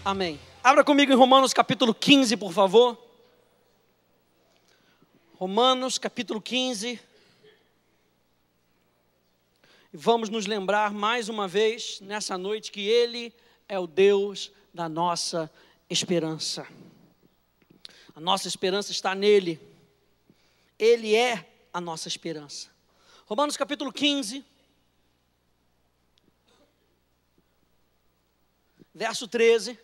Amém. Abra comigo em Romanos capítulo 15, por favor. Romanos capítulo 15. E vamos nos lembrar mais uma vez, nessa noite, que Ele é o Deus da nossa esperança. A nossa esperança está nele. Ele é a nossa esperança. Romanos capítulo 15. Verso 13.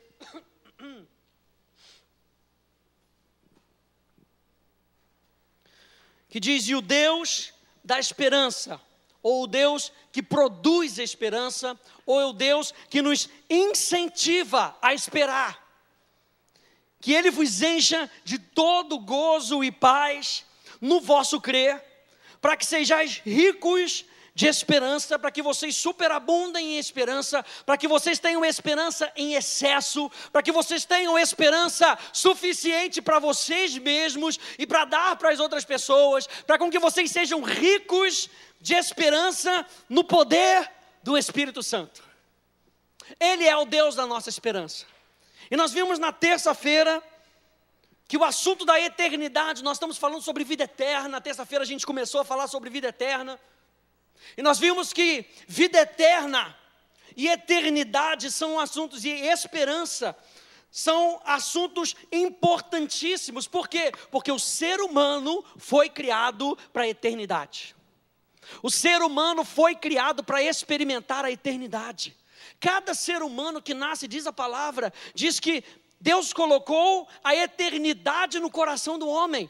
Que diz: e o Deus da esperança, ou o Deus que produz esperança, ou o Deus que nos incentiva a esperar, que Ele vos encha de todo gozo e paz no vosso crer, para que sejais ricos de esperança, para que vocês superabundem em esperança, para que vocês tenham esperança em excesso, para que vocês tenham esperança suficiente para vocês mesmos e para dar para as outras pessoas, para com que vocês sejam ricos de esperança no poder do Espírito Santo. Ele é o Deus da nossa esperança. E nós vimos na terça-feira que o assunto da eternidade, nós estamos falando sobre vida eterna. Na terça-feira a gente começou a falar sobre vida eterna. E nós vimos que vida eterna e eternidade são assuntos, e esperança são assuntos importantíssimos. Por quê? Porque o ser humano foi criado para a eternidade. O ser humano foi criado para experimentar a eternidade. Cada ser humano que nasce, diz a palavra, diz que Deus colocou a eternidade no coração do homem.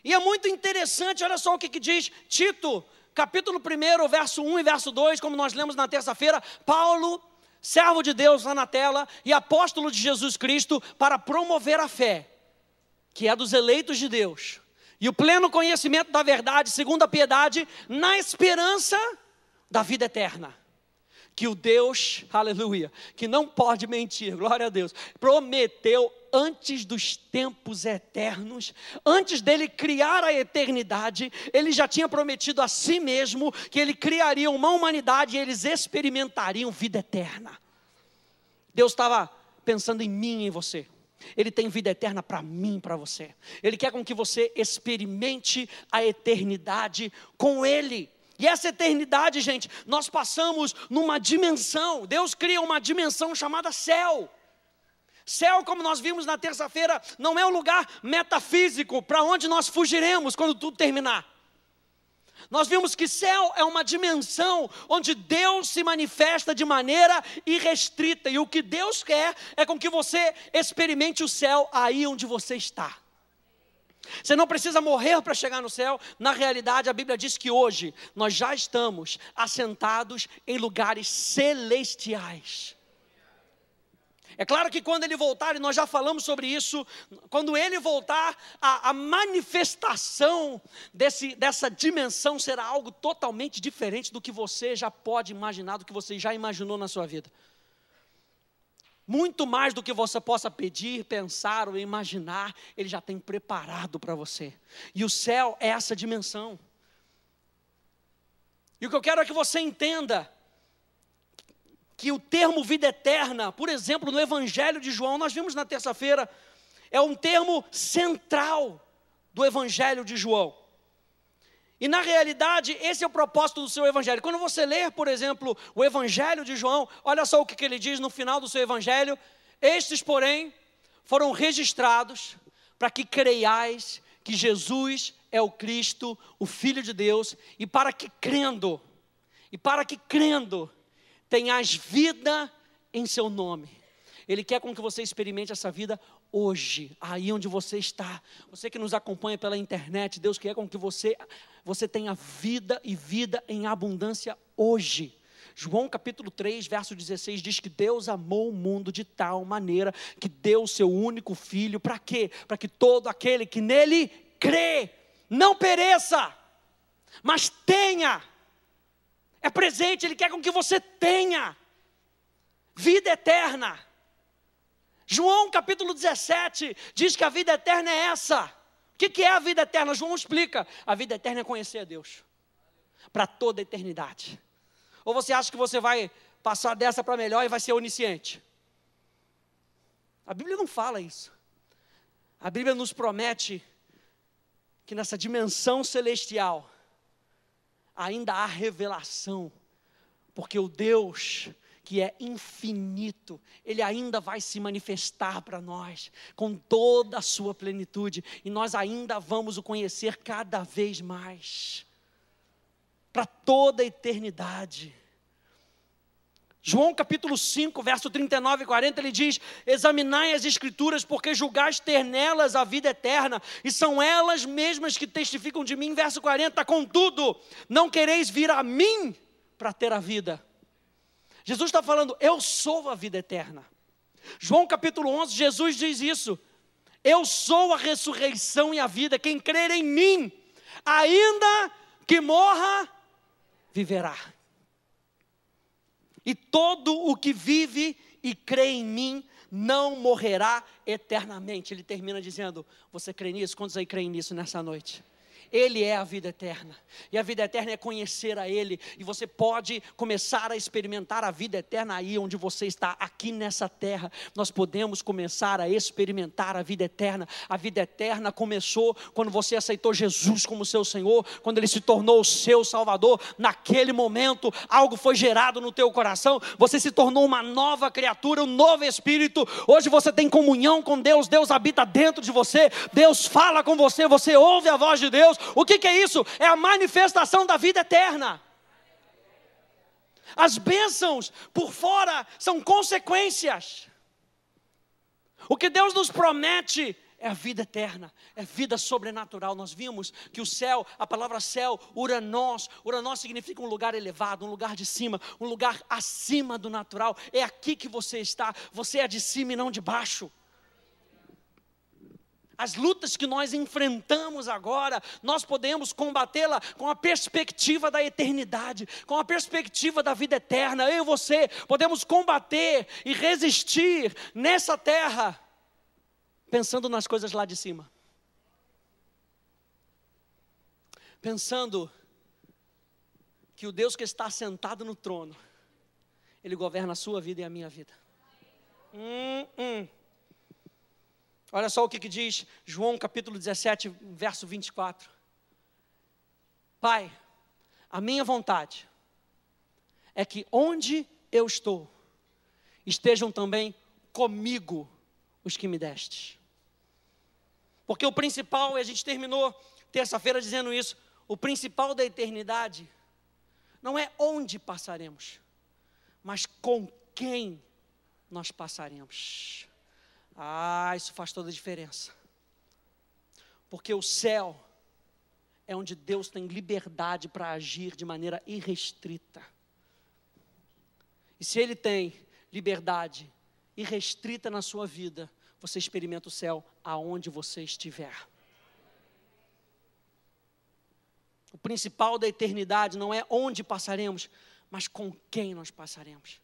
E é muito interessante, olha só o que diz Tito, capítulo 1, verso 1 e verso 2, como nós lemos na terça-feira. Paulo, servo de Deus lá na tela, e apóstolo de Jesus Cristo, para promover a fé, que é dos eleitos de Deus, e o pleno conhecimento da verdade, segundo a piedade, na esperança da vida eterna. Que o Deus, aleluia, que não pode mentir, glória a Deus, prometeu antes dos tempos eternos, antes dele criar a eternidade, ele já tinha prometido a si mesmo que ele criaria uma humanidade e eles experimentariam vida eterna. Deus estava pensando em mim e em você. Ele tem vida eterna para mim e para você. Ele quer com que você experimente a eternidade com Ele. E essa eternidade, gente, nós passamos numa dimensão. Deus cria uma dimensão chamada céu. Céu, como nós vimos na terça-feira, não é um lugar metafísico para onde nós fugiremos quando tudo terminar. Nós vimos que céu é uma dimensão onde Deus se manifesta de maneira irrestrita. E o que Deus quer é com que você experimente o céu aí onde você está. Você não precisa morrer para chegar no céu. Na realidade, a Bíblia diz que hoje nós já estamos assentados em lugares celestiais. É claro que quando Ele voltar, e nós já falamos sobre isso, quando Ele voltar, a manifestação dessa dimensão será algo totalmente diferente do que você já pode imaginar, do que você já imaginou na sua vida. Muito mais do que você possa pedir, pensar ou imaginar, Ele já tem preparado para você. E o céu é essa dimensão. E o que eu quero é que você entenda que o termo vida eterna, por exemplo, no Evangelho de João, nós vimos na terça-feira, é um termo central do Evangelho de João. E na realidade, esse é o propósito do seu evangelho. Quando você ler, por exemplo, o Evangelho de João, olha só o que ele diz no final do seu evangelho. Estes, porém, foram registrados para que creiais que Jesus é o Cristo, o Filho de Deus, e para que crendo, tenhais vida em seu nome. Ele quer com que você experimente essa vida hoje, aí onde você está. Você que nos acompanha pela internet, Deus quer com que você tenha vida e vida em abundância hoje. João capítulo 3, verso 16 diz que Deus amou o mundo de tal maneira que deu o seu único filho. Para quê? Para que todo aquele que nele crê não pereça, mas tenha. É presente, Ele quer com que você tenha vida eterna. João capítulo 17 diz que a vida eterna é essa. O que é a vida eterna? João explica. A vida eterna é conhecer a Deus para toda a eternidade. Ou você acha que você vai passar dessa para melhor e vai ser onisciente? A Bíblia não fala isso. A Bíblia nos promete que nessa dimensão celestial ainda há revelação, porque o Deus que é infinito, Ele ainda vai se manifestar para nós, com toda a sua plenitude, e nós ainda vamos o conhecer cada vez mais, para toda a eternidade. João capítulo 5, verso 39 e 40, ele diz: examinai as escrituras, porque julgais ter nelas a vida eterna, e são elas mesmas que testificam de mim. Verso 40, contudo, não quereis vir a mim para ter a vida. Jesus está falando, eu sou a vida eterna. João capítulo 11, Jesus diz isso: eu sou a ressurreição e a vida, quem crer em mim, ainda que morra, viverá. E todo o que vive e crê em mim não morrerá eternamente. Ele termina dizendo, você crê nisso? Quantos aí creem nisso nessa noite? Ele é a vida eterna, e a vida eterna é conhecer a Ele, e você pode começar a experimentar a vida eterna aí onde você está, aqui nessa terra. Nós podemos começar a experimentar a vida eterna. A vida eterna começou quando você aceitou Jesus como seu Senhor, quando Ele se tornou o seu Salvador. Naquele momento, algo foi gerado no teu coração, você se tornou uma nova criatura, um novo espírito. Hoje você tem comunhão com Deus, Deus habita dentro de você, Deus fala com você, você ouve a voz de Deus. O que é isso? É a manifestação da vida eterna. As bênçãos por fora são consequências. O que Deus nos promete é a vida eterna, é vida sobrenatural. Nós vimos que o céu, a palavra céu, Uranos significa um lugar elevado, um lugar de cima, um lugar acima do natural. É aqui que você está, você é de cima e não de baixo. As lutas que nós enfrentamos agora, nós podemos combatê-la com a perspectiva da eternidade, com a perspectiva da vida eterna. Eu e você podemos combater e resistir nessa terra, pensando nas coisas lá de cima. Pensando que o Deus que está sentado no trono, Ele governa a sua vida e a minha vida. Olha só o que diz João capítulo 17, verso 24. Pai, a minha vontade é que onde eu estou, estejam também comigo os que me destes. Porque o principal, e a gente terminou terça-feira dizendo isso, o principal da eternidade não é onde passaremos, mas com quem nós passaremos. Isso faz toda a diferença. Porque o céu é onde Deus tem liberdade para agir de maneira irrestrita. E se Ele tem liberdade irrestrita na sua vida, você experimenta o céu aonde você estiver. O principal da eternidade não é onde passaremos, mas com quem nós passaremos.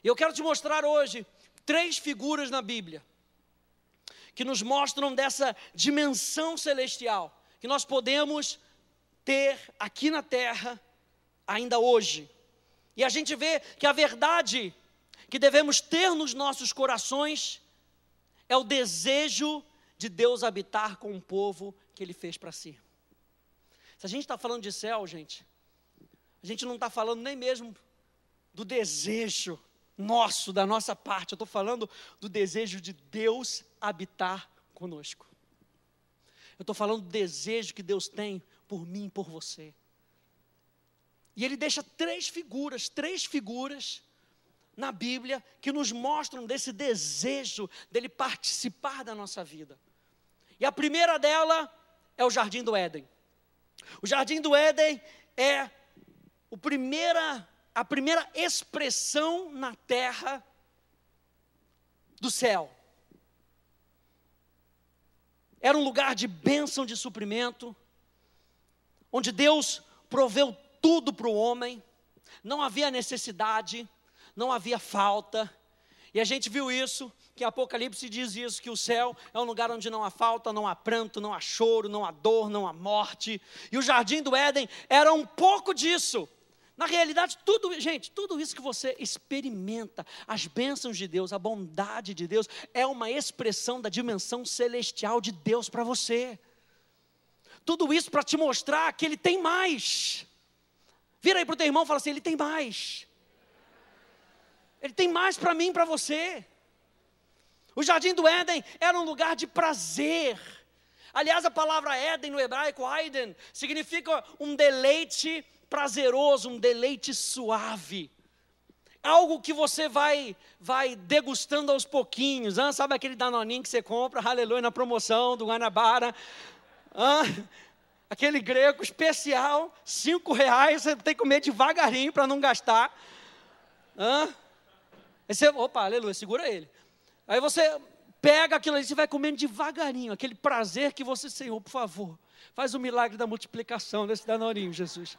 E eu quero te mostrar hoje 3 figuras na Bíblia que nos mostram dessa dimensão celestial que nós podemos ter aqui na terra ainda hoje. E a gente vê que a verdade que devemos ter nos nossos corações é o desejo de Deus habitar com o povo que Ele fez para si. Se a gente está falando de céu, gente, a gente não está falando nem mesmo do desejo nosso, da nossa parte. Eu estou falando do desejo de Deus habitar conosco. Eu estou falando do desejo que Deus tem por mim e por você. E Ele deixa 3 figuras na Bíblia que nos mostram desse desejo dEle participar da nossa vida. E a primeira dela é o Jardim do Éden. O Jardim do Éden é a primeira expressão na terra do céu. Era um lugar de bênção, de suprimento, onde Deus proveu tudo para o homem, não havia necessidade, não havia falta. E a gente viu isso, que Apocalipse diz isso, que o céu é um lugar onde não há falta, não há pranto, não há choro, não há dor, não há morte. E o Jardim do Éden era um pouco disso. Na realidade, gente, tudo isso que você experimenta, as bênçãos de Deus, a bondade de Deus, é uma expressão da dimensão celestial de Deus para você. Tudo isso para te mostrar que Ele tem mais. Vira aí para o teu irmão e fala assim: Ele tem mais. Ele tem mais para mim e para você. O Jardim do Éden era um lugar de prazer. Aliás, a palavra Éden no hebraico, Aiden, significa um deleite prazeroso, um deleite suave. Algo que você vai degustando aos pouquinhos. Sabe aquele danoninho que você compra, aleluia, na promoção do Guanabara? Aquele grego especial, R$5, você tem que comer devagarinho para não gastar. Aí você, opa, aleluia, segura ele. Aí você pega aquilo ali, você vai comendo devagarinho, aquele prazer que você, Senhor, por favor, faz o milagre da multiplicação desse danoninho, Jesus.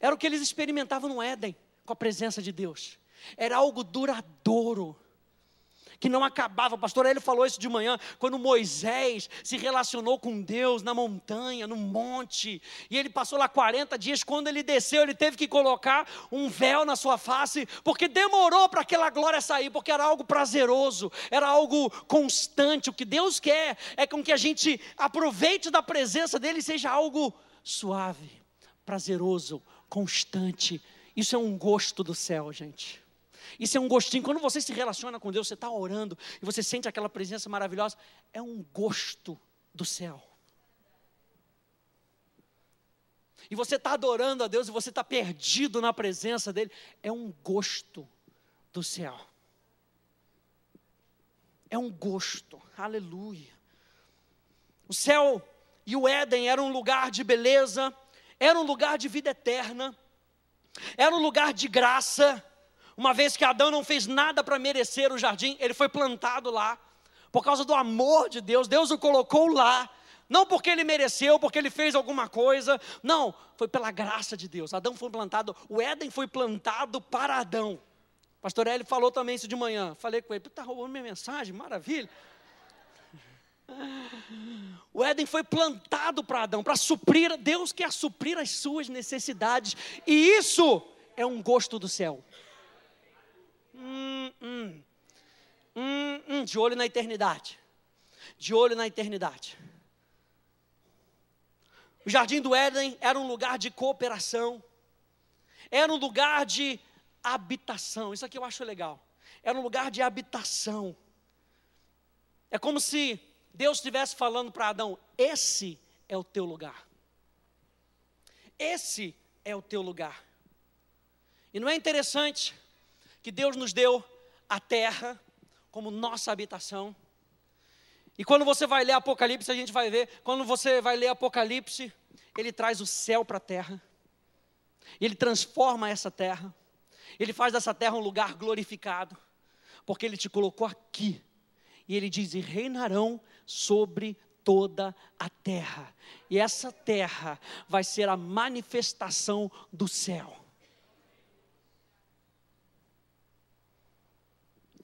Era o que eles experimentavam no Éden, com a presença de Deus. Era algo duradouro, que não acabava. O pastor Hélio falou isso de manhã, quando Moisés se relacionou com Deus na montanha, no monte, e ele passou lá 40 dias, quando ele desceu, ele teve que colocar um véu na sua face, porque demorou para aquela glória sair, porque era algo prazeroso, era algo constante. O que Deus quer é com que a gente aproveite da presença dEle, seja algo suave, prazeroso, constante. Isso é um gosto do céu, gente. Isso é um gostinho. Quando você se relaciona com Deus, você está orando e você sente aquela presença maravilhosa, é um gosto do céu. E você está adorando a Deus e você está perdido na presença dEle, é um gosto do céu. É um gosto, aleluia. O céu e o Éden eram um lugar de beleza, era um lugar de vida eterna, era um lugar de graça. Uma vez que Adão não fez nada para merecer o jardim, ele foi plantado lá, por causa do amor de Deus, Deus o colocou lá, não porque ele mereceu, porque ele fez alguma coisa, não, foi pela graça de Deus. Adão foi plantado, o Éden foi plantado para Adão. O pastor Hélio falou também isso de manhã, falei com ele, tu está roubando minha mensagem, maravilha. O Éden foi plantado para Adão, para suprir, Deus quer suprir as suas necessidades, e isso é um gosto do céu. De olho na eternidade, de olho na eternidade. O Jardim do Éden era um lugar de cooperação, era um lugar de habitação. Isso aqui eu acho legal, era um lugar de habitação. É como se Deus estivesse falando para Adão: esse é o teu lugar, esse é o teu lugar. E não é interessante que Deus nos deu a terra como nossa habitação? E quando você vai ler Apocalipse, a gente vai ver, quando você vai ler Apocalipse, Ele traz o céu para a terra, Ele transforma essa terra, Ele faz dessa terra um lugar glorificado, porque Ele te colocou aqui, e Ele diz: e reinarão sobre toda a terra, e essa terra vai ser a manifestação do céu.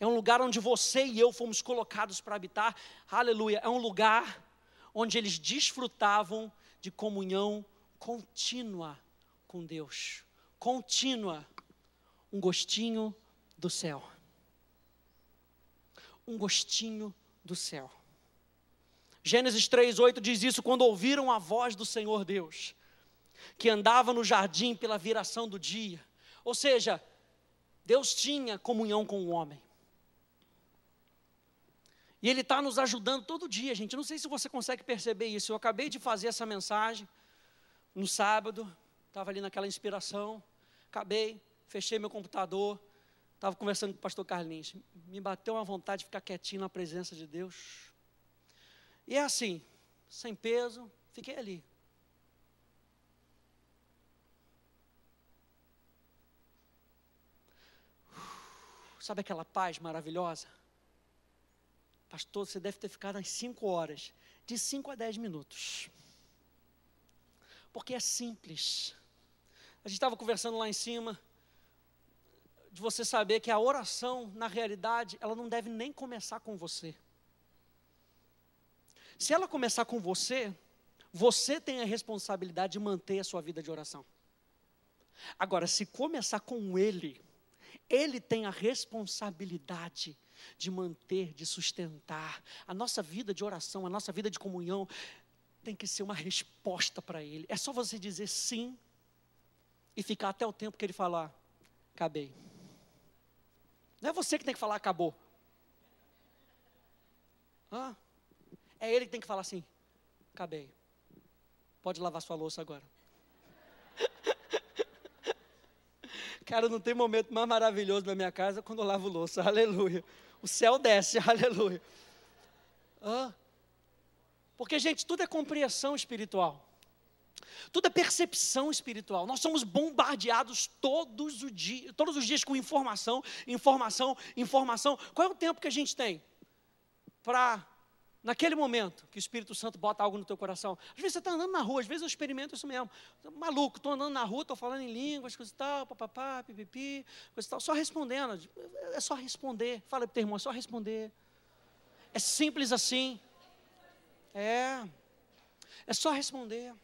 É um lugar onde você e eu fomos colocados para habitar, aleluia. É um lugar onde eles desfrutavam de comunhão contínua com Deus, contínua, um gostinho do céu, um gostinho do céu. Gênesis 3:8 diz isso: quando ouviram a voz do Senhor Deus, que andava no jardim pela viração do dia. Ou seja, Deus tinha comunhão com o homem. E Ele está nos ajudando todo dia, gente. Eu não sei se você consegue perceber isso. Eu acabei de fazer essa mensagem no sábado, estava ali naquela inspiração, acabei, fechei meu computador, estava conversando com o pastor Carlinhos. Me bateu uma vontade de ficar quietinho na presença de Deus. E é assim, sem peso, fiquei ali. Sabe aquela paz maravilhosa? Pastor, você deve ter ficado às 5 horas, de 5 a 10 minutos. Porque é simples. A gente estava conversando lá em cima, de você saber que a oração, na realidade, ela não deve nem começar com você. Se ela começar com você, você tem a responsabilidade de manter a sua vida de oração. Agora, se começar com Ele tem a responsabilidade de manter, de sustentar. A nossa vida de oração, a nossa vida de comunhão, tem que ser uma resposta para Ele. É só você dizer sim e ficar até o tempo que Ele falar, acabei. Não é você que tem que falar, acabou. É Ele que tem que falar assim, acabei. Pode lavar sua louça agora. Cara, não tem momento mais maravilhoso na minha casa quando eu lavo louça, aleluia. O céu desce, aleluia. Porque, gente, tudo é compreensão espiritual. Tudo é percepção espiritual. Nós somos bombardeados todos os dias com informação. Qual é o tempo que a gente tem para, naquele momento que o Espírito Santo bota algo no teu coração? Às vezes você está andando na rua, às vezes eu experimento isso mesmo. Maluco, estou andando na rua, estou falando em línguas, coisa e tal, papapá, pipipi, coisa e tal, só respondendo. É só responder. Fala para o teu irmão, é só responder. É simples assim. É só responder.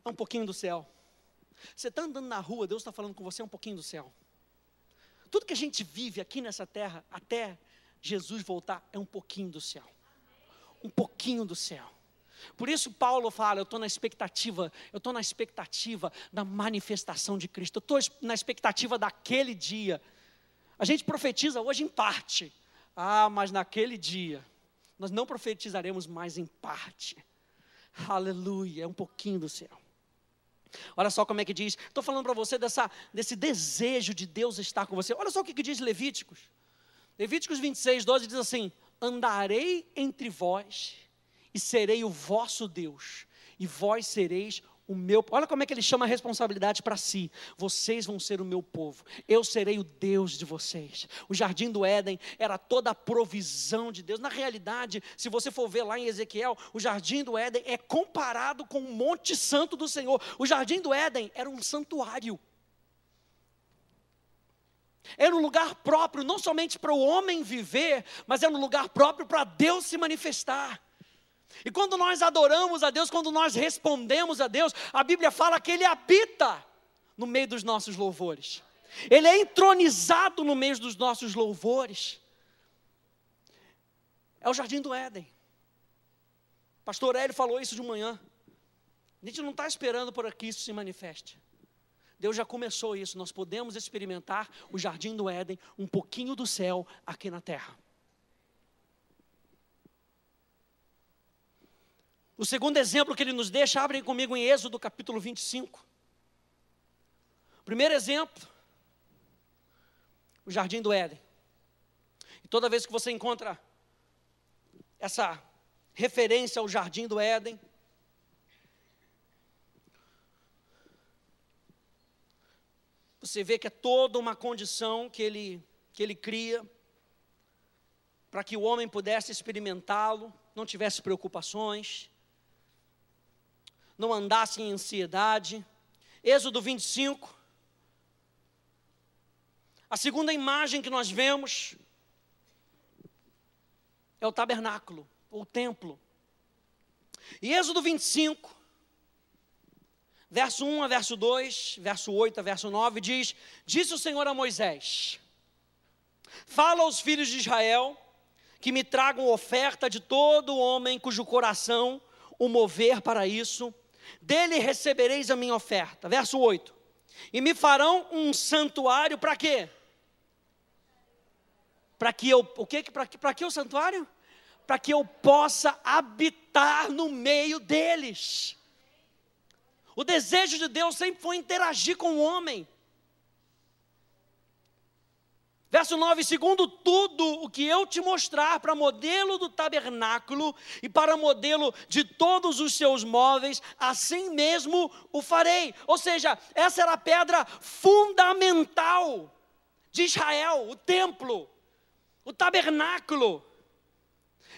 É um pouquinho do céu. Você está andando na rua, Deus está falando com você, é um pouquinho do céu. Tudo que a gente vive aqui nessa terra, até Jesus voltar, é um pouquinho do céu. Um pouquinho do céu. Por isso Paulo fala, eu estou na expectativa da manifestação de Cristo. Eu estou na expectativa daquele dia. A gente profetiza hoje em parte. Mas naquele dia, nós não profetizaremos mais em parte. Aleluia, é um pouquinho do céu. Olha só como é que diz, estou falando para você desse desejo de Deus estar com você. Olha só o que diz Levíticos. Levíticos 26, 12 diz assim, andarei entre vós e serei o vosso Deus, e vós sereis o meu. Olha como é que ele chama a responsabilidade para si. Vocês vão ser o meu povo, eu serei o Deus de vocês. O jardim do Éden era toda a provisão de Deus. Na realidade, se você for ver lá em Ezequiel, o jardim do Éden é comparado com o Monte Santo do Senhor. O jardim do Éden era um santuário. Era um lugar próprio, não somente para o homem viver, mas era um lugar próprio para Deus se manifestar. E quando nós adoramos a Deus, quando nós respondemos a Deus, a Bíblia fala que Ele habita no meio dos nossos louvores. Ele é entronizado no meio dos nossos louvores. É o jardim do Éden. Pastor Hélio falou isso de manhã. A gente não está esperando por que isso se manifeste. Deus já começou isso. Nós podemos experimentar o jardim do Éden, um pouquinho do céu aqui na terra. O segundo exemplo que ele nos deixa, abrem comigo em Êxodo capítulo 25. Primeiro exemplo, o jardim do Éden. E toda vez que você encontra essa referência ao jardim do Éden, você vê que é toda uma condição que ele cria para que o homem pudesse experimentá-lo, não tivesse preocupações, não andasse em ansiedade. Êxodo 25, a segunda imagem que nós vemos é o tabernáculo, ou templo. E Êxodo 25, verso 1 a verso 2, verso 8 a verso 9, diz: disse o Senhor a Moisés, fala aos filhos de Israel, que me tragam oferta de todo homem cujo coração o mover para isso, dele recebereis a minha oferta. Verso 8, e me farão um santuário para quê? Para que eu, para que o santuário? Para que eu possa habitar no meio deles. O desejo de Deus sempre foi interagir com o homem. Verso 9, segundo tudo o que eu te mostrar para modelo do tabernáculo e para modelo de todos os seus móveis, assim mesmo o farei. Ou seja, essa era a pedra fundamental de Israel, o templo, o tabernáculo.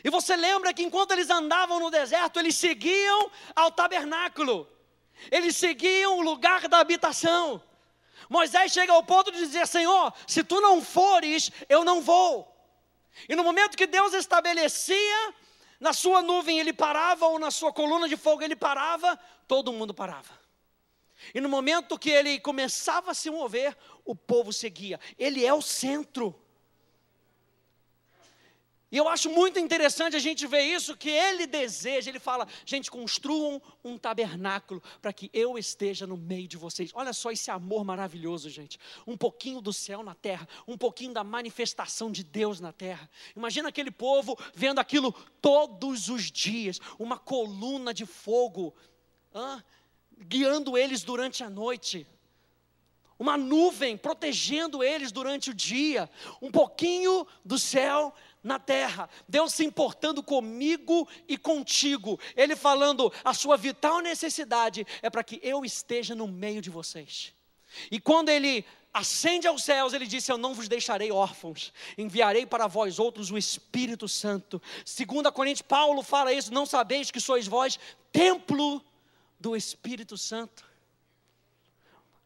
E você lembra que enquanto eles andavam no deserto, eles seguiam ao tabernáculo. Eles seguiam o lugar da habitação. Moisés chega ao ponto de dizer: Senhor, se tu não fores, eu não vou. E no momento que Deus estabelecia, na sua nuvem ele parava, ou na sua coluna de fogo ele parava, todo mundo parava. E no momento que ele começava a se mover, o povo seguia. Ele é o centro. E eu acho muito interessante a gente ver isso, que ele deseja, ele fala, gente, construam um tabernáculo para que eu esteja no meio de vocês. Olha só esse amor maravilhoso, gente. Um pouquinho do céu na terra, um pouquinho da manifestação de Deus na terra. Imagina aquele povo vendo aquilo todos os dias, uma coluna de fogo, guiando eles durante a noite. Uma nuvem protegendo eles durante o dia, um pouquinho do céu na terra, Deus se importando comigo e contigo, Ele falando, a sua vital necessidade é para que eu esteja no meio de vocês. E quando Ele ascende aos céus, Ele disse, eu não vos deixarei órfãos, enviarei para vós outros o Espírito Santo. 2 Coríntios, Paulo fala isso, não sabeis que sois vós templo do Espírito Santo.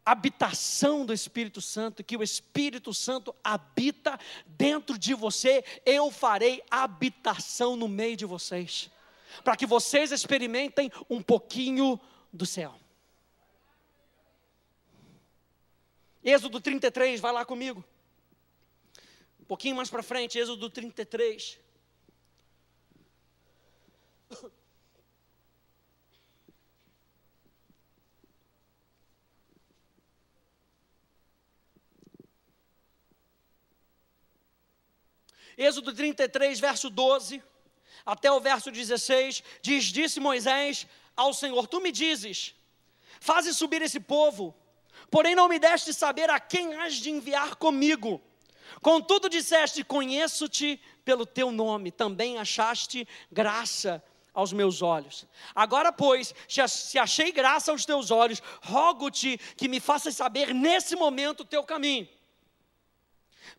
Habitação do Espírito Santo, que o Espírito Santo habita dentro de você, eu farei habitação no meio de vocês, para que vocês experimentem um pouquinho do céu. Êxodo 33, vai lá comigo, um pouquinho mais para frente, Êxodo 33. Êxodo 33, verso 12, até o verso 16, disse Moisés ao Senhor, tu me dizes, faze subir esse povo, porém não me deste saber a quem has de enviar comigo. Contudo disseste, conheço-te pelo teu nome, também achaste graça aos meus olhos. Agora, pois, se achei graça aos teus olhos, rogo-te que me faças saber nesse momento o teu caminho,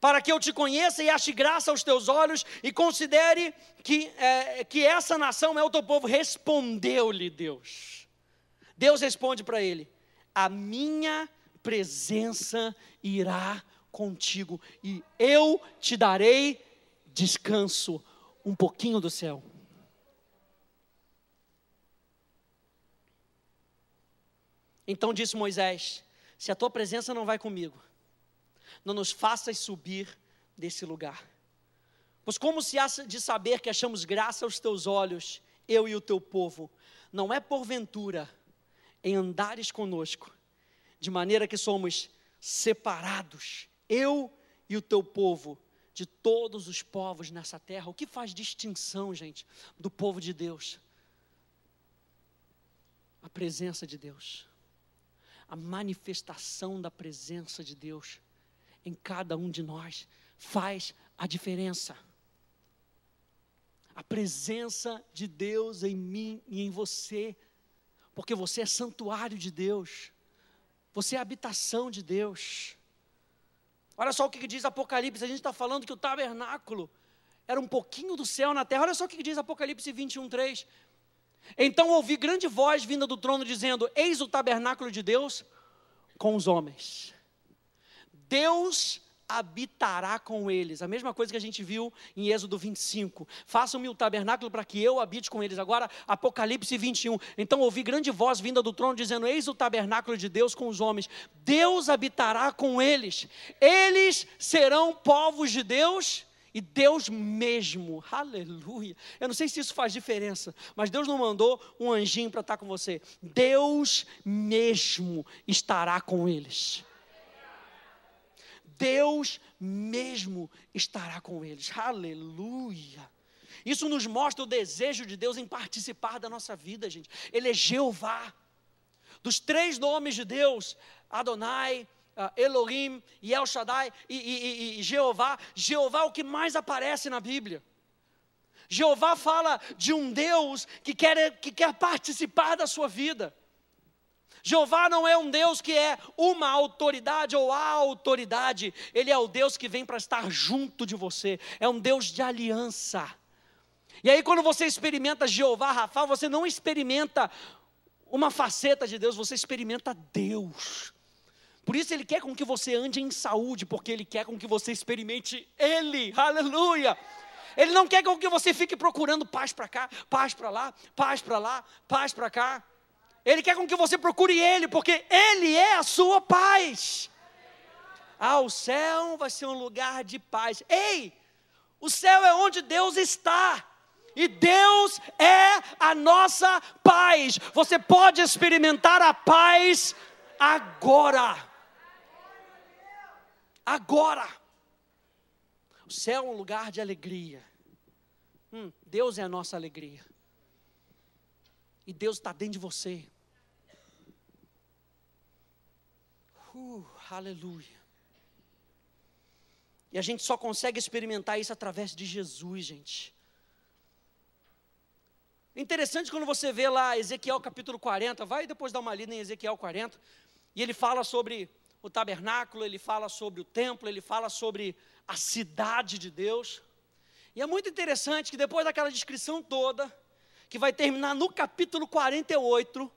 para que eu te conheça e ache graça aos teus olhos e considere que essa nação é o teu povo. Respondeu-lhe Deus. Deus responde para ele, a minha presença irá contigo e eu te darei descanso, um pouquinho do céu. Então disse Moisés, se a tua presença não vai comigo, não nos faças subir desse lugar. Pois como se há de saber que achamos graça aos teus olhos, eu e o teu povo, não é porventura em andares conosco, de maneira que somos separados, eu e o teu povo, de todos os povos nessa terra. O que faz distinção, gente, do povo de Deus? A presença de Deus, a manifestação da presença de Deus em cada um de nós faz a diferença. A presença de Deus em mim e em você, porque você é santuário de Deus, você é habitação de Deus. Olha só o que diz Apocalipse, a gente está falando que o tabernáculo era um pouquinho do céu na terra. Olha só o que diz Apocalipse 21:3. Então ouvi grande voz vinda do trono dizendo, eis o tabernáculo de Deus com os homens. Deus habitará com eles, a mesma coisa que a gente viu em Êxodo 25, façam-me o tabernáculo para que eu habite com eles. Agora Apocalipse 21, então ouvi grande voz vinda do trono dizendo, eis o tabernáculo de Deus com os homens, Deus habitará com eles, eles serão povos de Deus e Deus mesmo, aleluia. Eu não sei se isso faz diferença, mas Deus não mandou um anjinho para estar com você, Deus mesmo estará com eles. Deus mesmo estará com eles, aleluia. Isso nos mostra o desejo de Deus em participar da nossa vida, gente. Ele é Jeová. Dos 3 nomes de Deus, Adonai, Elohim e El Shaddai e Jeová. Jeová é o que mais aparece na Bíblia. Jeová fala de um Deus que quer participar da sua vida. Jeová não é um Deus que é uma autoridade ou a autoridade, Ele é o Deus que vem para estar junto de você, é um Deus de aliança. E aí quando você experimenta Jeová Rafa, você não experimenta uma faceta de Deus, você experimenta Deus. Por isso Ele quer com que você ande em saúde, porque Ele quer com que você experimente Ele, aleluia. Ele não quer com que você fique procurando paz para cá, paz para lá, paz para lá, paz para cá. Ele quer com que você procure Ele, porque Ele é a sua paz. O céu vai ser um lugar de paz. Ei, o céu é onde Deus está. E Deus é a nossa paz. Você pode experimentar a paz agora. Agora. O céu é um lugar de alegria. Deus é a nossa alegria. E Deus está dentro de você. Aleluia. E a gente só consegue experimentar isso através de Jesus, gente. Interessante quando você vê lá Ezequiel capítulo 40, vai depois dar uma lida em Ezequiel 40, e ele fala sobre o tabernáculo, ele fala sobre o templo, ele fala sobre a cidade de Deus. E é muito interessante que depois daquela descrição toda, que vai terminar no capítulo 48,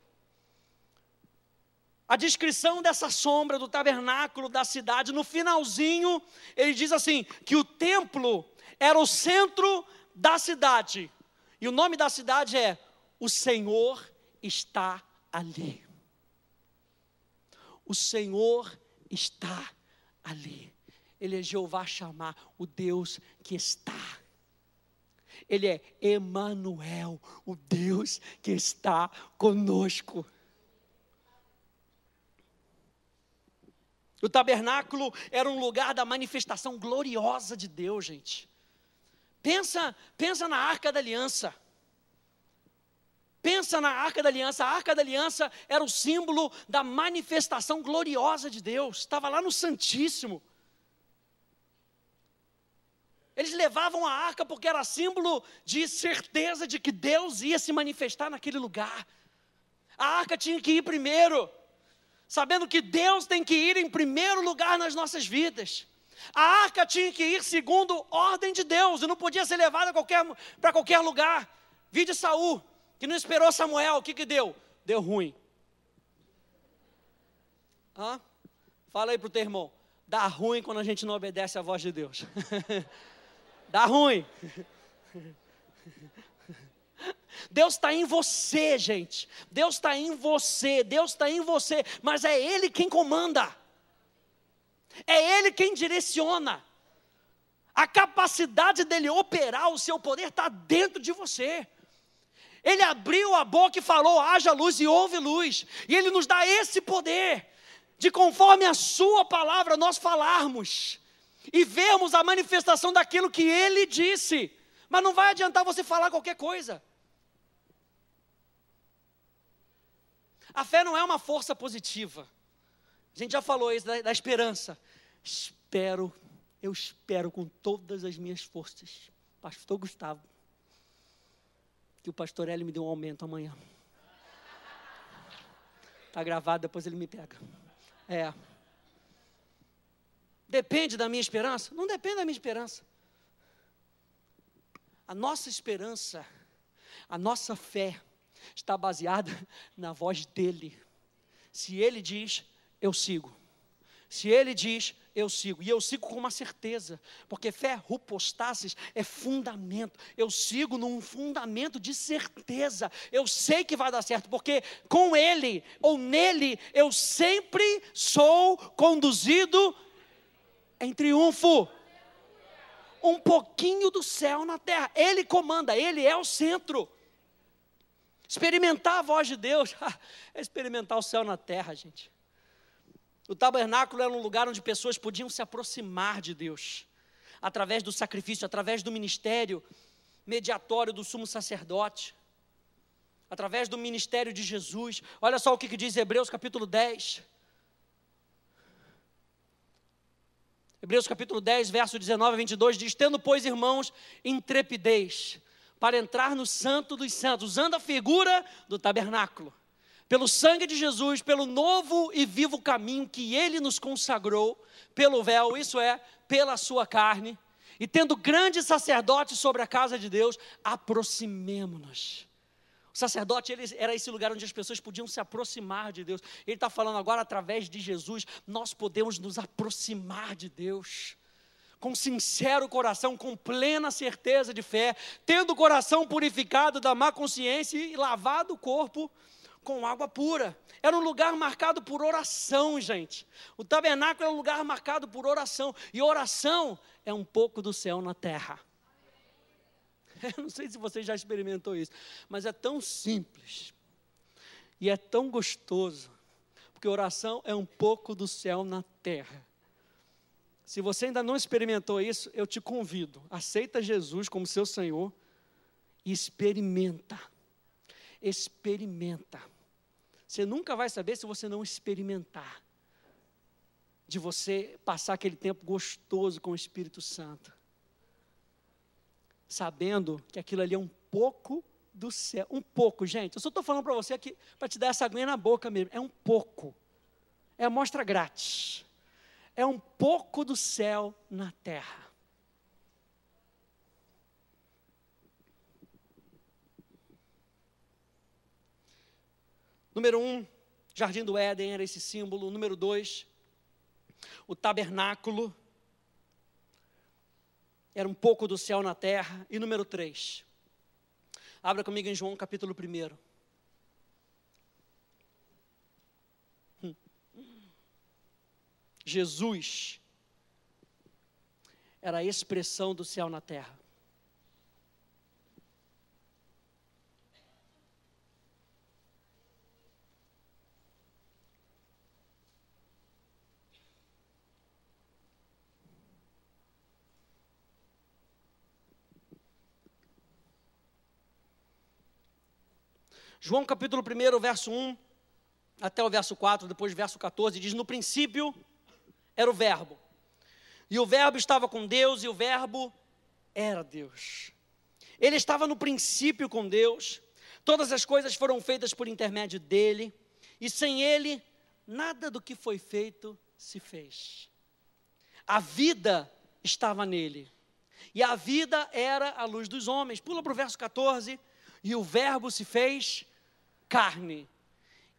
a descrição dessa sombra do tabernáculo da cidade, no finalzinho, ele diz assim, que o templo era o centro da cidade. E o nome da cidade é O Senhor está ali. O Senhor está ali. Ele é Jeová Shammah, o Deus que está. Ele é Emanuel, o Deus que está conosco. O tabernáculo era um lugar da manifestação gloriosa de Deus, gente. Pensa na Arca da Aliança. Pensa na Arca da Aliança. A Arca da Aliança era o símbolo da manifestação gloriosa de Deus. Estava lá no Santíssimo. Eles levavam a arca porque era símbolo de certeza de que Deus ia se manifestar naquele lugar. A arca tinha que ir primeiro, sabendo que Deus tem que ir em primeiro lugar nas nossas vidas. A arca tinha que ir segundo ordem de Deus, e não podia ser levada para qualquer lugar. Vide Saul, que não esperou Samuel, o que deu? Deu ruim. Fala aí para o teu irmão, dá ruim quando a gente não obedece à voz de Deus. Dá ruim. Deus está em você, gente. Deus está em você. Deus está em você. Mas é Ele quem comanda. É Ele quem direciona. A capacidade dEle operar o seu poder está dentro de você. Ele abriu a boca e falou, haja luz e houve luz. E Ele nos dá esse poder, de conforme a sua palavra nós falarmos e vermos a manifestação daquilo que Ele disse. Mas não vai adiantar você falar qualquer coisa. A fé não é uma força positiva. A gente já falou isso da esperança. Eu espero com todas as minhas forças, pastor Gustavo, que o pastor Hélio me dê um aumento amanhã. Está gravado, depois ele me pega. Depende da minha esperança? Não depende da minha esperança. A nossa esperança, a nossa fé está baseada na voz dEle. Se Ele diz, eu sigo. Se Ele diz, eu sigo. E eu sigo com uma certeza, porque fé, hupostasis, é fundamento. Eu sigo num fundamento de certeza. Eu sei que vai dar certo, porque com Ele ou nele eu sempre sou conduzido em triunfo. Um pouquinho do céu na terra. Ele comanda, Ele é o centro. Experimentar a voz de Deus é experimentar o céu na terra, gente. O tabernáculo era um lugar onde pessoas podiam se aproximar de Deus, através do sacrifício, através do ministério mediatório do sumo sacerdote, através do ministério de Jesus. Olha só o que diz Hebreus capítulo 10. Hebreus capítulo 10, verso 19 a 22, diz, tendo, pois, irmãos, intrepidez, para entrar no santo dos santos, usando a figura do tabernáculo, pelo sangue de Jesus, pelo novo e vivo caminho que Ele nos consagrou, pelo véu, isso é, pela sua carne, e tendo grande sacerdote sobre a casa de Deus, aproximemo-nos. O sacerdote era esse lugar onde as pessoas podiam se aproximar de Deus. Ele está falando agora, através de Jesus, nós podemos nos aproximar de Deus, com sincero coração, com plena certeza de fé, tendo o coração purificado da má consciência e lavado o corpo com água pura. Era um lugar marcado por oração, gente. O tabernáculo é um lugar marcado por oração. E oração é um pouco do céu na terra. Eu não sei se você já experimentou isso, mas é tão simples. E é tão gostoso. Porque oração é um pouco do céu na terra. Se você ainda não experimentou isso, eu te convido. Aceita Jesus como seu Senhor e experimenta. Experimenta. Você nunca vai saber se você não experimentar. De você passar aquele tempo gostoso com o Espírito Santo. Sabendo que aquilo ali é um pouco do céu. Um pouco, gente. Eu só estou falando para você aqui, para te dar essa aguinha na boca mesmo. É um pouco. É amostra grátis. É um pouco do céu na terra. Número 1, Jardim do Éden era esse símbolo. Número 2, o tabernáculo era um pouco do céu na terra. E número 3, abra comigo em João capítulo 1. Jesus era a expressão do céu na terra. João capítulo 1, verso 1 até o verso 4, depois verso 14, diz: no princípio era o verbo, e o verbo estava com Deus, e o verbo era Deus. Ele estava no princípio com Deus, todas as coisas foram feitas por intermédio dele, e sem ele, nada do que foi feito se fez. A vida estava nele, e a vida era a luz dos homens. Pula para o verso 14, e o verbo se fez carne,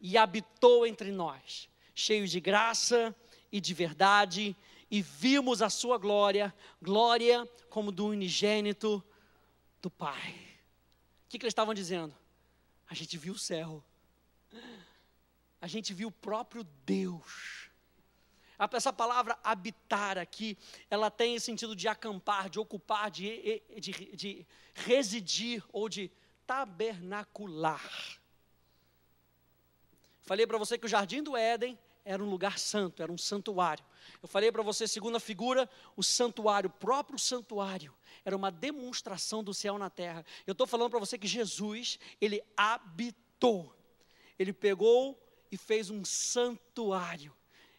e habitou entre nós, cheio de graça e de verdade, e vimos a sua glória, glória como do unigênito do Pai. O que eles estavam dizendo? A gente viu o céu, a gente viu o próprio Deus. Essa palavra habitar aqui, ela tem o sentido de acampar, de ocupar, de residir, ou de tabernacular. Falei para você que o Jardim do Éden era um lugar santo, era um santuário. Eu falei para você, segunda figura, o santuário, o próprio santuário, era uma demonstração do céu na terra. Eu estou falando para você que Jesus, ele habitou, ele pegou e fez um santuário,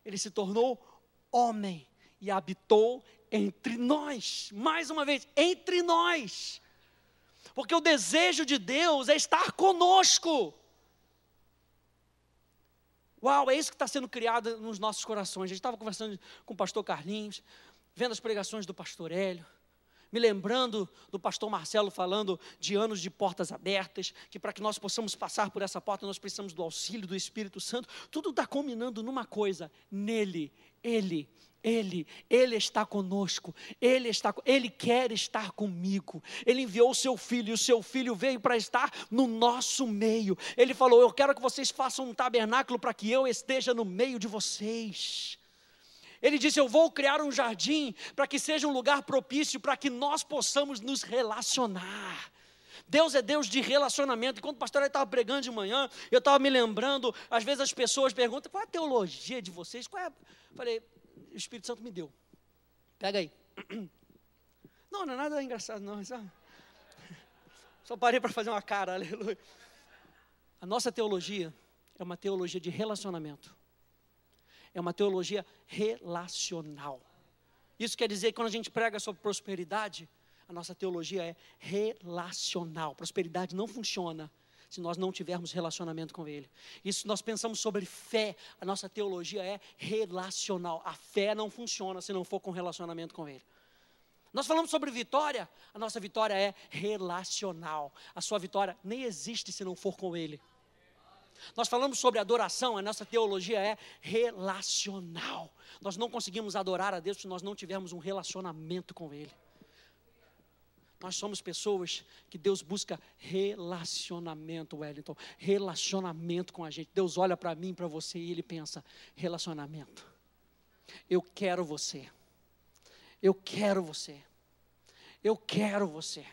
ele se tornou homem e habitou entre nós, mais uma vez, entre nós, porque o desejo de Deus é estar conosco. Uau, é isso que está sendo criado nos nossos corações. A gente estava conversando com o pastor Carlinhos, vendo as pregações do pastor Hélio, me lembrando do pastor Marcelo falando de anos de portas abertas, que para que nós possamos passar por essa porta, nós precisamos do auxílio do Espírito Santo. Tudo está culminando numa coisa: nele, Ele está conosco, Ele quer estar comigo. Ele enviou o seu Filho, e o seu Filho veio para estar no nosso meio. Ele falou: eu quero que vocês façam um tabernáculo para que eu esteja no meio de vocês. Ele disse: eu vou criar um jardim para que seja um lugar propício para que nós possamos nos relacionar. Deus é Deus de relacionamento. Enquanto o pastor estava pregando de manhã, eu estava me lembrando, às vezes as pessoas perguntam: qual é a teologia de vocês? Falei: o Espírito Santo me deu. Pega aí. Não é nada engraçado não. Só parei para fazer uma cara, aleluia. A nossa teologia é uma teologia de relacionamento. É uma teologia relacional. Isso quer dizer que quando a gente prega sobre prosperidade, a nossa teologia é relacional. Prosperidade não funciona se nós não tivermos relacionamento com Ele. Isso nós pensamos sobre fé, a nossa teologia é relacional. A fé não funciona se não for com relacionamento com Ele. Nós falamos sobre vitória, a nossa vitória é relacional. A sua vitória nem existe se não for com Ele. Nós falamos sobre adoração, a nossa teologia é relacional. Nós não conseguimos adorar a Deus se nós não tivermos um relacionamento com Ele. Nós somos pessoas que Deus busca relacionamento, Wellington. Relacionamento com a gente. Deus olha para mim, para você e Ele pensa, relacionamento. Eu quero você. Eu quero você. Eu quero você.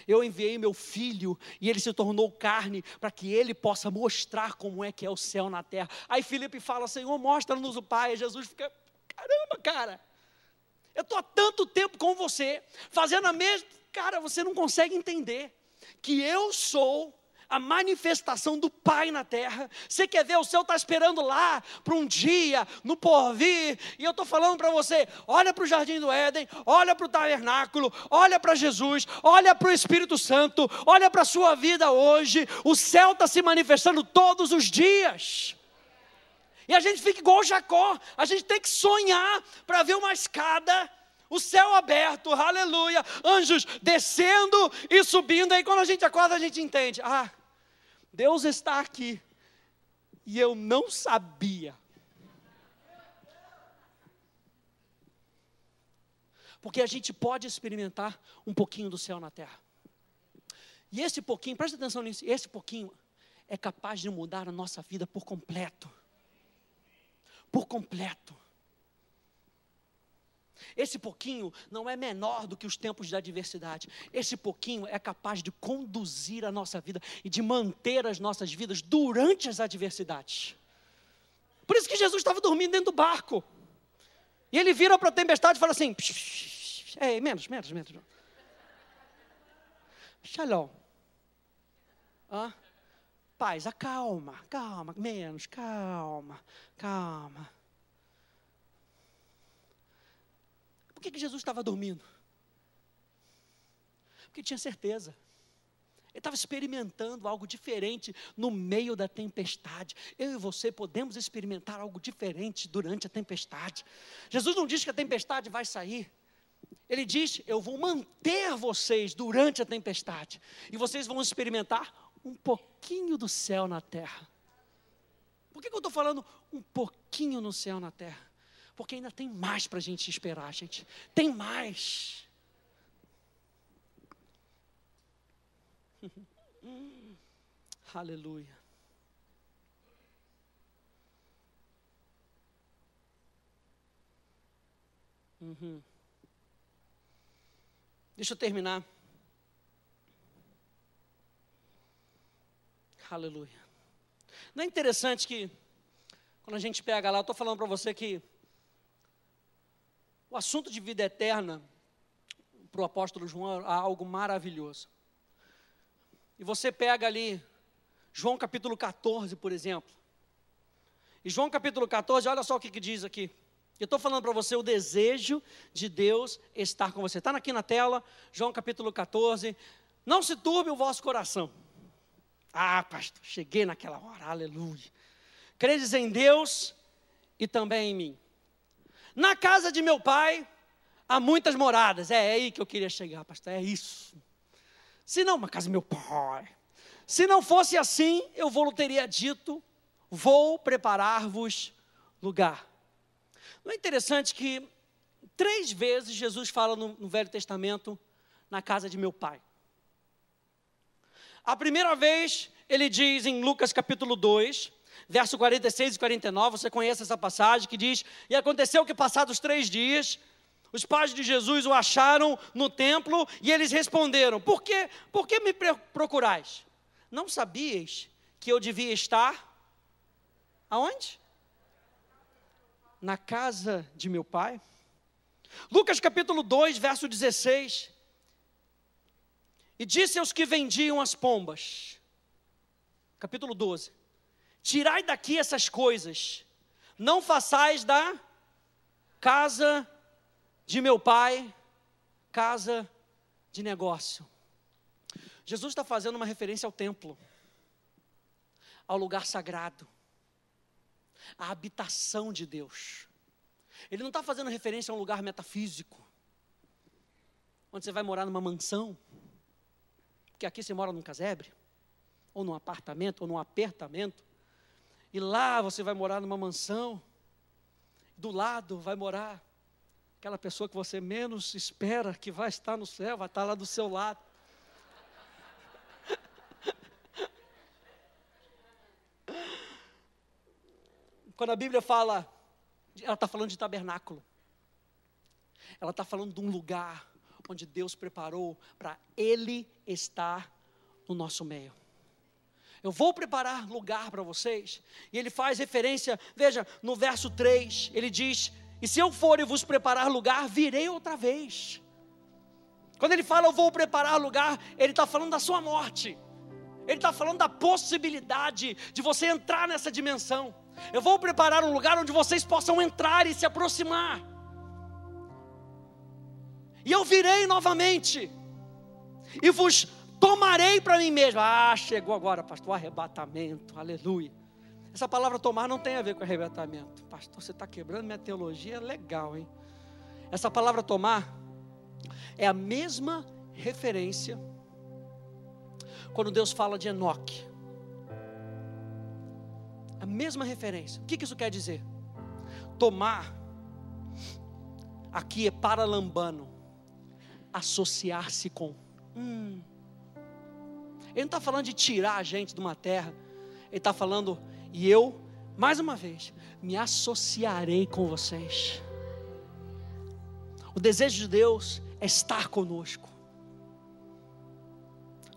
Eu enviei meu filho e ele se tornou carne para que ele possa mostrar como é que é o céu na terra. Aí Filipe fala, Senhor, mostra-nos o Pai. E Jesus fica, caramba, cara. Eu estou há tanto tempo com você, fazendo a mesma... Cara, você não consegue entender que eu sou a manifestação do Pai na terra. Você quer ver, o céu está esperando lá, para um dia, no porvir. E eu estou falando para você, olha para o Jardim do Éden, olha para o tabernáculo, olha para Jesus, olha para o Espírito Santo, olha para a sua vida hoje. O céu está se manifestando todos os dias. E a gente fica igual Jacó, a gente tem que sonhar para ver uma escada, o céu aberto, aleluia, anjos descendo e subindo. Aí quando a gente acorda, a gente entende, Deus está aqui, e eu não sabia. Porque a gente pode experimentar um pouquinho do céu na terra. E esse pouquinho, presta atenção nisso, esse pouquinho é capaz de mudar a nossa vida por completo. Por completo. Esse pouquinho não é menor do que os tempos da adversidade. Esse pouquinho é capaz de conduzir a nossa vida e de manter as nossas vidas durante as adversidades. Por isso que Jesus estava dormindo dentro do barco. E ele vira para a tempestade e fala assim, menos. Shalom. Paz, calma, menos, calma. Por que Jesus estava dormindo? Porque tinha certeza. Ele estava experimentando algo diferente no meio da tempestade. Eu e você podemos experimentar algo diferente durante a tempestade. Jesus não diz que a tempestade vai sair. Ele diz, eu vou manter vocês durante a tempestade. E vocês vão experimentar um pouquinho do céu na terra. Por que eu estou falando um pouquinho no céu na terra? Porque ainda tem mais para a gente esperar, gente. Tem mais. Aleluia. Deixa eu terminar. Aleluia. Não é interessante que, quando a gente pega lá, eu estou falando para você que o assunto de vida eterna, para o apóstolo João, é algo maravilhoso. E você pega ali, João capítulo 14, por exemplo. E João capítulo 14, olha só o que diz aqui. Eu estou falando para você o desejo de Deus estar com você. Está aqui na tela, João capítulo 14. Não se turbe o vosso coração. Pastor, cheguei naquela hora, aleluia. Credes em Deus e também em mim. Na casa de meu pai há muitas moradas. É aí que eu queria chegar, pastor, é isso. Se não, uma casa do meu pai. Se não fosse assim, eu vou teria dito, vou preparar-vos lugar. Não é interessante que 3 vezes Jesus fala no Velho Testamento, na casa de meu pai. A primeira vez, ele diz em Lucas capítulo 2, verso 46 e 49, você conhece essa passagem, que diz, e aconteceu que passados 3 dias, os pais de Jesus o acharam no templo, e eles responderam, por que me procurais? Não sabíeis que eu devia estar, aonde? Na casa de meu pai? Lucas capítulo 2, verso 16, e disse aos que vendiam as pombas, capítulo 12, tirai daqui essas coisas, não façais da casa de meu pai, casa de negócio. Jesus está fazendo uma referência ao templo, ao lugar sagrado, à habitação de Deus. Ele não está fazendo referência a um lugar metafísico, onde você vai morar numa mansão, porque aqui você mora num casebre, ou num apartamento, ou num apertamento, e lá você vai morar numa mansão, do lado vai morar Aquela pessoa que você menos espera que vai estar no céu, vai estar lá do seu lado. Quando a Bíblia fala, ela está falando de tabernáculo. Ela está falando de um lugar onde Deus preparou para Ele estar no nosso meio. Eu vou preparar lugar para vocês. E ele faz referência, veja, no verso 3, ele diz: e se eu for e vos preparar lugar, virei outra vez. Quando ele fala eu vou preparar lugar, ele está falando da sua morte. Ele está falando da possibilidade de você entrar nessa dimensão. Eu vou preparar um lugar onde vocês possam entrar e se aproximar. E eu virei novamente e vos tomarei para mim mesmo. Ah, chegou agora, pastor, o arrebatamento, aleluia. Essa palavra tomar não tem a ver com arrebatamento. Pastor, você está quebrando minha teologia, legal, hein? Essa palavra tomar é a mesma referência quando Deus fala de Enoque. A mesma referência. O que isso quer dizer? Tomar aqui é paralambano, associar-se com. Ele não está falando de tirar a gente de uma terra. Ele está falando, e eu, mais uma vez, me associarei com vocês. O desejo de Deus é estar conosco.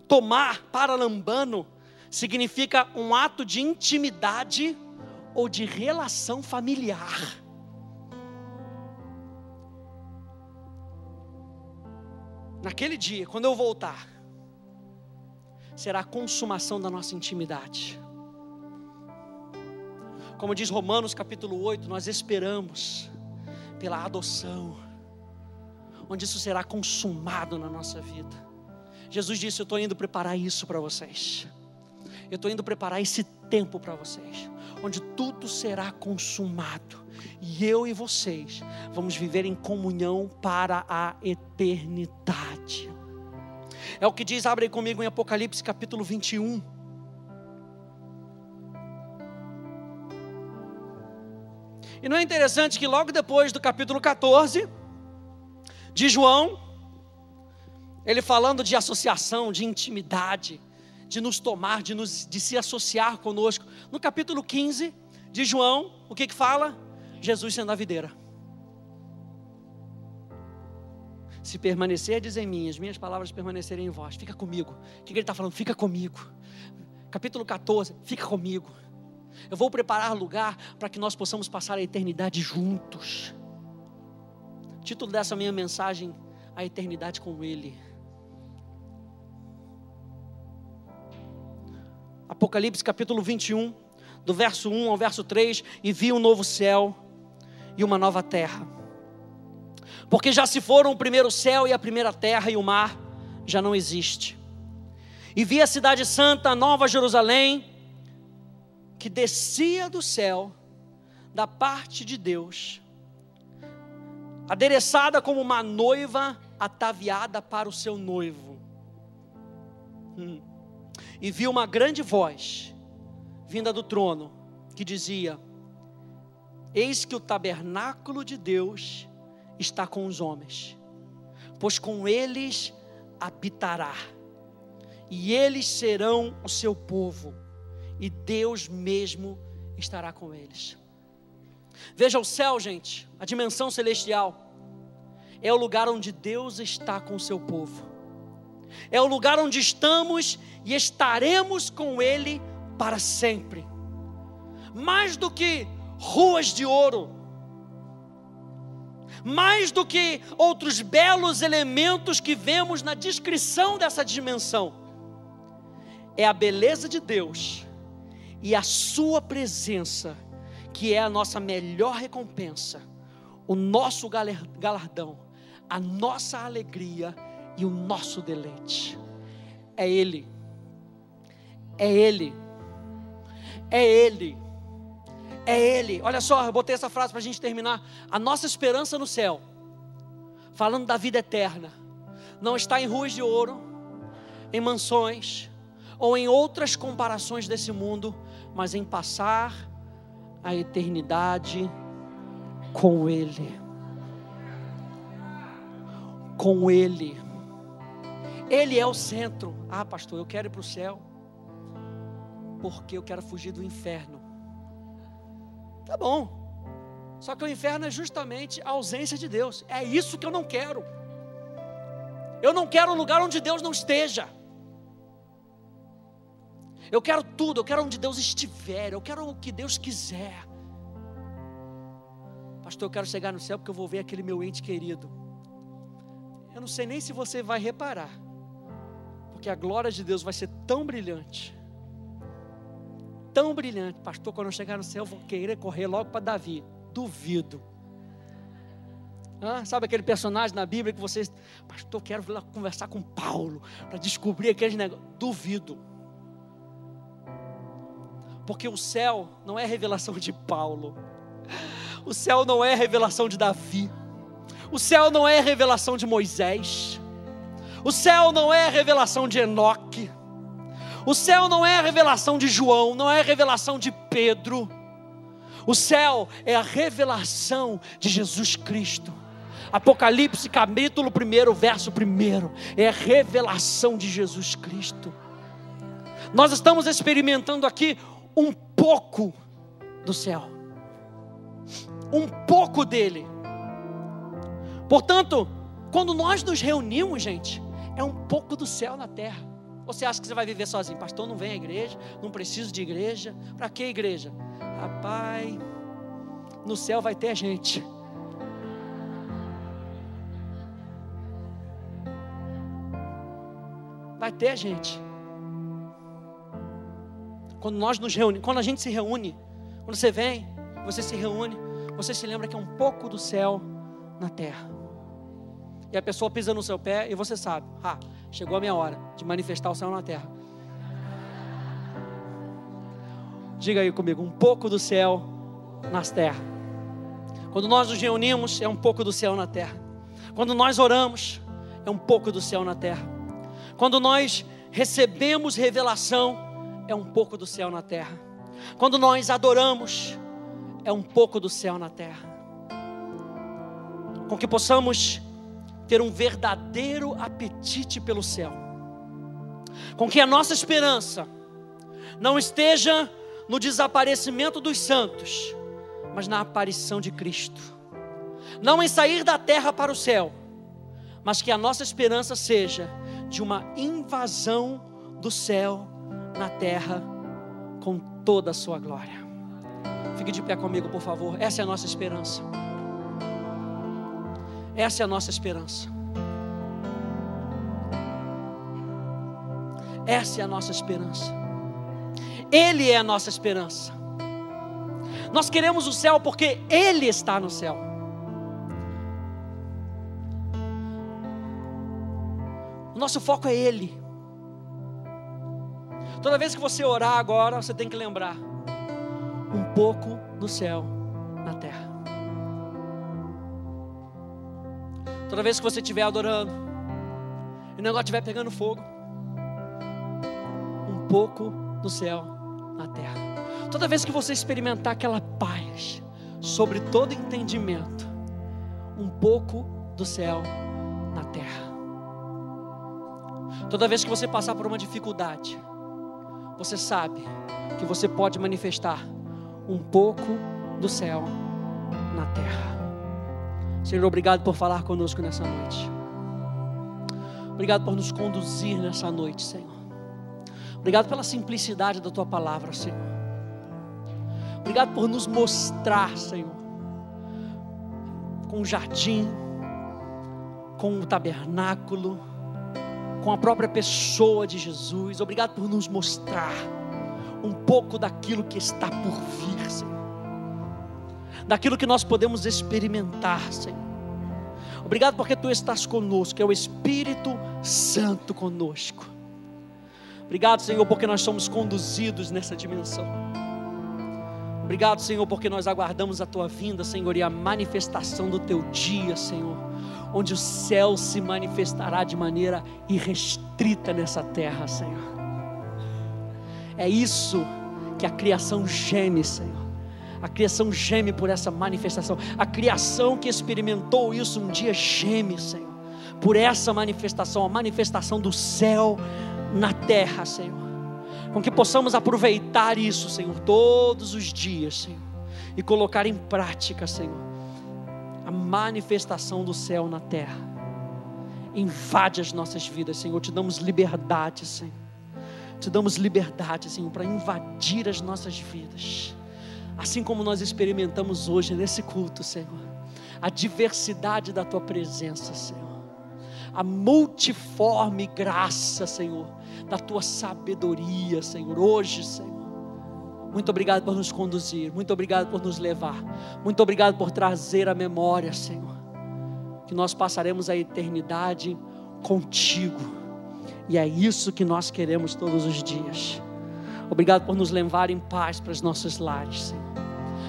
Tomar paralambano significa um ato de intimidade ou de relação familiar. Naquele dia, quando eu voltar, será a consumação da nossa intimidade. Como diz Romanos capítulo 8, nós esperamos pela adoção, onde isso será consumado na nossa vida. Jesus disse: eu estou indo preparar isso para vocês. Eu estou indo preparar esse tempo para vocês, onde tudo será consumado. E eu e vocês vamos viver em comunhão para a eternidade. É o que diz, abre comigo em Apocalipse capítulo 21. E não é interessante que logo depois do capítulo 14 de João, ele falando de associação, de intimidade, de nos tomar, de se associar conosco. No capítulo 15 de João, o que fala? Jesus sendo a videira. Se permanecerdes em mim, as minhas palavras permanecerem em vós, fica comigo. O que ele está falando? Fica comigo. Capítulo 14, fica comigo. Eu vou preparar lugar para que nós possamos passar a eternidade juntos. Título dessa minha mensagem: a eternidade com Ele. Apocalipse capítulo 21, do verso 1 ao verso 3, e vi um novo céu e uma nova terra, porque já se foram o primeiro céu e a primeira terra, e o mar já não existe. E vi a cidade santa, a nova Jerusalém, que descia do céu, da parte de Deus, adereçada como uma noiva ataviada para o seu noivo. E vi uma grande voz vinda do trono, que dizia: eis que o tabernáculo de Deus está com os homens, pois com eles habitará, e eles serão o seu povo, e Deus mesmo estará com eles. Veja o céu, gente, a dimensão celestial é o lugar onde Deus está com o seu povo. É o lugar onde estamos e estaremos com Ele para sempre. Mais do que ruas de ouro, mais do que outros belos elementos que vemos na descrição dessa dimensão, é a beleza de Deus e a sua presença, que é a nossa melhor recompensa, o nosso galardão, a nossa alegria e o nosso deleite. É Ele, é Ele, é Ele, é Ele. Olha só, eu botei essa frase para a gente terminar. A nossa esperança no céu, falando da vida eterna, não está em ruas de ouro, em mansões, ou em outras comparações desse mundo, mas em passar a eternidade com Ele. com Ele. Ele é o centro. Ah, pastor, eu quero ir para o céu porque eu quero fugir do inferno. Tá bom. Só que o inferno é justamente a ausência de Deus. É isso que eu não quero. Eu não quero um lugar onde Deus não esteja. Eu quero tudo, eu quero onde Deus estiver, eu quero o que Deus quiser. Pastor, eu quero chegar no céu porque eu vou ver aquele meu ente querido. Eu não sei nem se você vai reparar, porque a glória de Deus vai ser tão brilhante. Tão brilhante. Pastor, quando eu chegar no céu eu vou querer correr logo para Davi. Duvido. Sabe aquele personagem na Bíblia que vocês... Pastor, quero ir lá conversar com Paulo para descobrir aqueles negócios. Duvido. Porque o céu não é revelação de Paulo. O céu não é revelação de Davi. O céu não é revelação de Moisés. O céu não é revelação de Enoque. O céu não é a revelação de João, não é a revelação de Pedro. O céu é a revelação de Jesus Cristo. Apocalipse capítulo 1, verso 1, é a revelação de Jesus Cristo. Nós estamos experimentando aqui um pouco do céu, um pouco dele. Portanto, quando nós nos reunimos, gente, é um pouco do céu na terra. Você acha que você vai viver sozinho? Pastor, não vem à igreja, não preciso de igreja. Para que igreja? Rapaz, no céu vai ter gente. Vai ter gente. Quando nós nos reunimos, quando a gente se reúne, quando você vem, você se reúne, você se lembra que é um pouco do céu na terra. E a pessoa pisa no seu pé e você sabe, chegou a minha hora de manifestar o céu na terra. Diga aí comigo, um pouco do céu nas terras. Quando nós nos reunimos, é um pouco do céu na terra. Quando nós oramos, é um pouco do céu na terra. Quando nós recebemos revelação, é um pouco do céu na terra. Quando nós adoramos, é um pouco do céu na terra. Com que possamos ter um verdadeiro apetite pelo céu. Com que a nossa esperança não esteja no desaparecimento dos santos, mas na aparição de Cristo. Não em sair da terra para o céu, mas que a nossa esperança seja de uma invasão do céu na terra com toda a sua glória. Fique de pé comigo, por favor. Essa é a nossa esperança. Essa é a nossa esperança. Essa é a nossa esperança. Ele é a nossa esperança. Nós queremos o céu porque Ele está no céu. O nosso foco é Ele. Toda vez que você orar agora, você tem que lembrar um pouco do céu na terra. Toda vez que você estiver adorando e o negócio estiver pegando fogo, um pouco do céu na terra. Toda vez que você experimentar aquela paz sobre todo entendimento, um pouco do céu na terra. Toda vez que você passar por uma dificuldade, você sabe que você pode manifestar um pouco do céu na terra. Senhor, obrigado por falar conosco nessa noite. Obrigado por nos conduzir nessa noite, Senhor. Obrigado pela simplicidade da Tua palavra, Senhor. Obrigado por nos mostrar, Senhor, com o jardim, com o tabernáculo, com a própria pessoa de Jesus. Obrigado por nos mostrar um pouco daquilo que está por vir, Senhor. Daquilo que nós podemos experimentar, Senhor. Obrigado porque Tu estás conosco, é o Espírito Santo conosco. Obrigado, Senhor, porque nós somos conduzidos nessa dimensão. Obrigado, Senhor, porque nós aguardamos a Tua vinda, Senhor, e a manifestação do Teu dia, Senhor, onde o céu se manifestará de maneira irrestrita nessa terra, Senhor. É isso que a criação geme, Senhor. A criação geme por essa manifestação. A criação que experimentou isso um dia geme, Senhor, por essa manifestação, a manifestação do céu na terra, Senhor. Com que possamos aproveitar isso, Senhor, todos os dias, Senhor, e colocar em prática, Senhor, a manifestação do céu na terra. Invade as nossas vidas, Senhor. Te damos liberdade, Senhor. Te damos liberdade, Senhor, para invadir as nossas vidas. Assim como nós experimentamos hoje nesse culto, Senhor, a diversidade da Tua presença, Senhor, a multiforme graça, Senhor, da Tua sabedoria, Senhor, hoje, Senhor. Muito obrigado por nos conduzir, muito obrigado por nos levar, muito obrigado por trazer a memória, Senhor, que nós passaremos a eternidade contigo, e é isso que nós queremos todos os dias. Obrigado por nos levar em paz para os nossos lares, Senhor.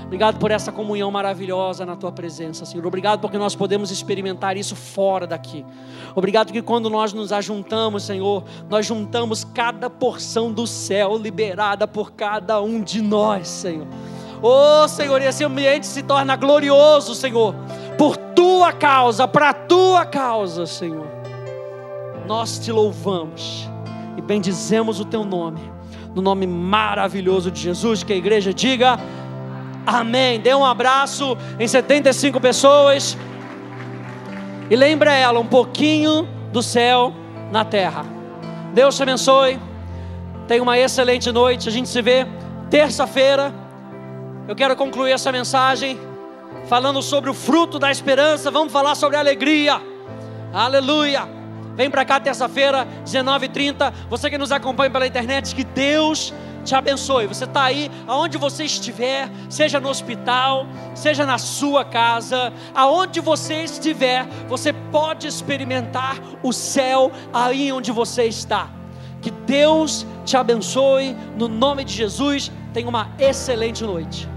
Obrigado por essa comunhão maravilhosa na Tua presença, Senhor. Obrigado porque nós podemos experimentar isso fora daqui. Obrigado que quando nós nos ajuntamos, Senhor, nós juntamos cada porção do céu liberada por cada um de nós, Senhor. Oh, Senhor, e esse ambiente se torna glorioso, Senhor, por Tua causa, para a Tua causa, Senhor. Nós Te louvamos e bendizemos o Teu nome, no nome maravilhoso de Jesus. Que a igreja diga amém. Dê um abraço em 75 pessoas e lembre ela um pouquinho do céu na terra. Deus te abençoe. Tenha uma excelente noite. A gente se vê terça-feira. Eu quero concluir essa mensagem falando sobre o fruto da esperança. Vamos falar sobre alegria. Aleluia. Vem para cá terça-feira, 19h30. Você que nos acompanha pela internet, que Deus te abençoe. Você está aí, aonde você estiver, seja no hospital, seja na sua casa, aonde você estiver, você pode experimentar o céu aí onde você está. Que Deus te abençoe, no nome de Jesus. Tenha uma excelente noite.